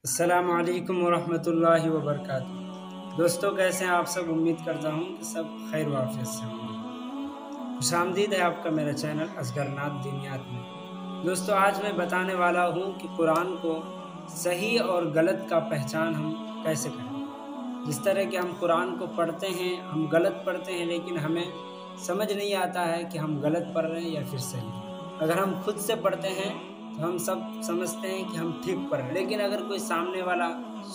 السلام علیکم ورحمۃ اللہ وبرکاتہ۔ دوستوں کیسے ہیں آپ سب؟ امید کرتا ہوں کہ سب خیر و عافیت سے ہوں گے۔ خوش آمدید ہے آپ کا میرا چینل اصغر نعت دینیات میں۔ دوستوں آج میں بتانے والا ہوں کہ قرآن کو صحیح اور غلط کا پہچان ہم کیسے کریں۔ جس طرح کہ ہم قرآن کو پڑھتے ہیں، ہم غلط پڑھتے ہیں، لیکن ہمیں سمجھ نہیں آتا ہے کہ ہم غلط پڑھ رہے ہیں یا پھر صحیح۔ اگر ہم خود سے پڑھتے ہیں تو ہم سب سمجھتے ہیں کہ ہم ٹھیک پڑھ رہے ہیں، لیکن اگر کوئی سامنے والا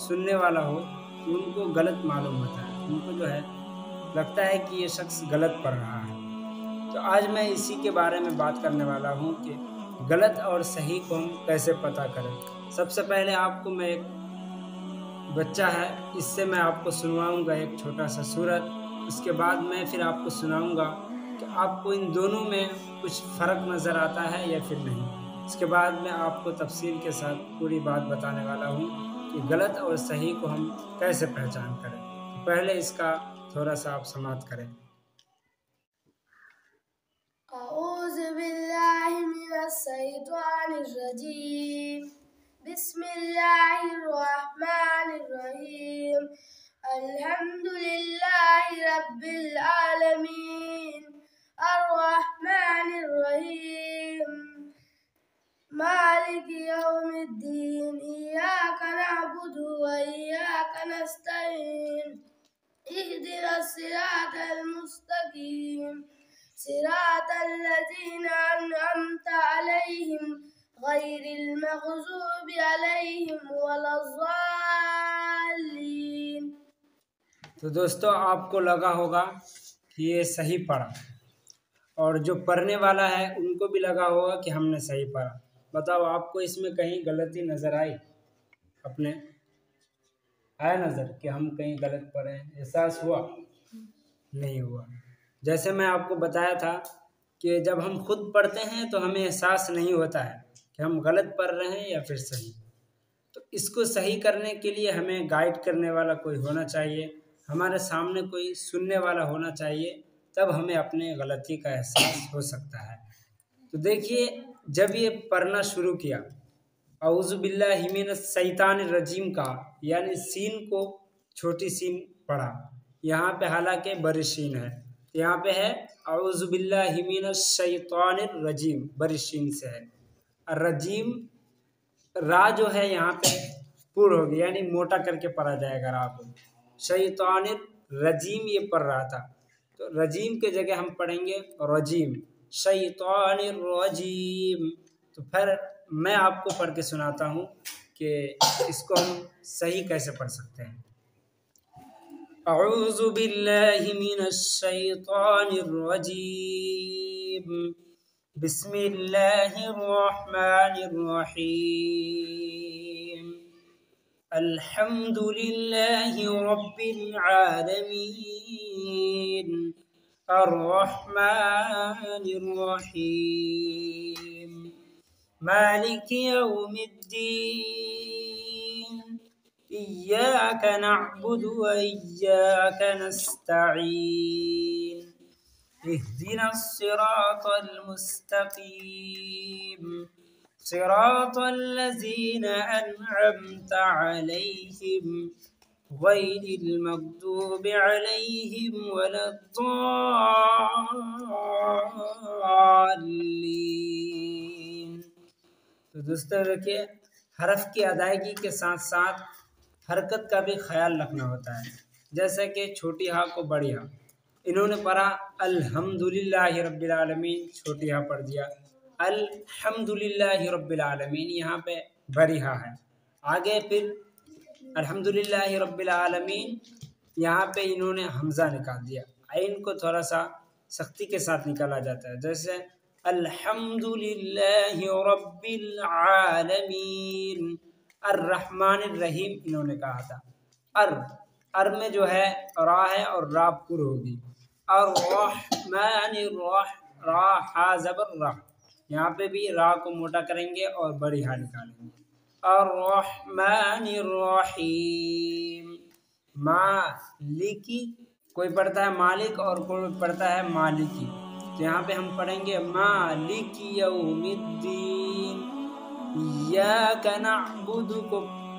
سننے والا ہو تو ان کو غلط معلوم ہوتا ہے، ان کو لگتا ہے کہ یہ شخص غلط پڑھ رہا ہے۔ تو آج میں اسی کے بارے میں بات کرنے والا ہوں کہ غلط اور صحیح کو ہم کیسے پتہ کریں۔ سب سے پہلے آپ کو میں ایک بچہ ہے، اس سے میں آپ کو سنواؤں گا ایک چھوٹا سا سورت، اس کے بعد میں پھر آپ کو سناؤں گا کہ آپ کو ان دونوں میں کچھ فرق نظر آتا ہے یا پھر نہیں۔ اس کے بعد میں آپ کو تفصیل کے ساتھ پوری بات بتانے والا ہوں کہ غلط اور صحیح کو ہم کیسے پہچان کریں۔ تو پہلے اس کا تھوڑا سا آپ سماعت کریں۔ اعوذ باللہ من الشیطان الرجیم، بسم اللہ الرحمن الرحیم، الحمد للہ رب العالمین، الرحمن الرحیم، مالک یوم الدین، ایاک نعبد و ایاک نستعین، اہدنا الصراط المستقیم، صراط الذین انعمت علیہم غیر المغضوب علیہم ولا الضالین۔ تو دوستو آپ کو لگا ہوگا کہ یہ صحیح پڑھا، اور جو پڑھنے والا ہے ان کو بھی لگا ہوگا کہ ہم نے صحیح پڑھا۔ بتاؤ آپ کو اس میں کہیں غلطی نظر آئی؟ اپنے آیا نظر کہ ہم کہیں غلط پڑھے ہیں؟ احساس ہوا؟ نہیں ہوا۔ جیسے میں آپ کو بتایا تھا کہ جب ہم خود پڑھتے ہیں تو ہمیں احساس نہیں ہوتا ہے کہ ہم غلط پڑھ رہے ہیں یا پھر صحیح۔ تو اس کو صحیح کرنے کے لیے ہمیں گائیڈ کرنے والا کوئی ہونا چاہیے، ہمارے سامنے کوئی سننے والا ہونا چاہیے، تب ہمیں اپنے غلطی کا احساس ہو سکتا ہے۔ تو دیکھیے، جب یہ پڑھنا شروع کیا اعوذ باللہ من الشیطان الرجیم کا، یعنی سین کو چھوٹی سین پڑھا، یہاں پہ حالانکہ بڑی سین ہے، یہاں پہ ہے اعوذ باللہ من الشیطان الرجیم، بڑی سین سے ہے۔ الرجیم را جو ہے یہاں پہ پور ہوگی، یعنی موٹا کر کے پڑھا جائے گا را کو۔ شیطان الرجیم یہ پڑھ رہا تھا، تو رجیم کے جگہ ہم پڑھیں گے رجیم، شیطان الرجیم۔ تو پھر میں آپ کو پڑھ کے سناتا ہوں کہ اس کو ہم صحیح کیسے پڑھ سکتے ہیں۔ اعوذ باللہ من الشیطان الرجیم، بسم اللہ الرحمن الرحیم، الحمد للہ رب العالمین، الرحمن الرحیم، مالک یوم الدین، ایاک نعبد و ایاک نستعین، اہدنا الصراط المستقیم، صراط الذین انعمت علیہم غیر المغضوب علیہم ولا الضالین۔ تو دوستو دیکھیے، حرف کی ادائیگی کے ساتھ ساتھ حرکت کا بھی خیال رکھنا ہوتا ہے، جیسے کہ چھوٹی ہا کو بڑی ہا، انہوں نے پڑھا الحمدللہ رب العالمین، چھوٹی ہا پڑھ دیا، الحمدللہ رب العالمین، یہاں پہ بڑی ہا ہے۔ آگے پھر الحمدللہ رب العالمین، یہاں پہ انہوں نے حمزہ نکال دیا، عین کو تھوڑا سا سختی کے ساتھ نکالا جاتا ہے، جیسے الحمدللہ رب العالمین، الرحمن الرحیم انہوں نے کہا تھا۔ ار میں جو ہے را ہے اور را پر ہوگی، الرحمن را ہا زبر را، یہاں پہ بھی را کو موٹا کریں گے اور بڑی ہا نکالیں گے۔ الرحمن الرحیم، مالکی، کوئی پڑھتا ہے مالک اور کوئی پڑھتا ہے مالکی، تو یہاں پہ ہم پڑھیں گے مالک یوم الدین، ایاک نعبد کو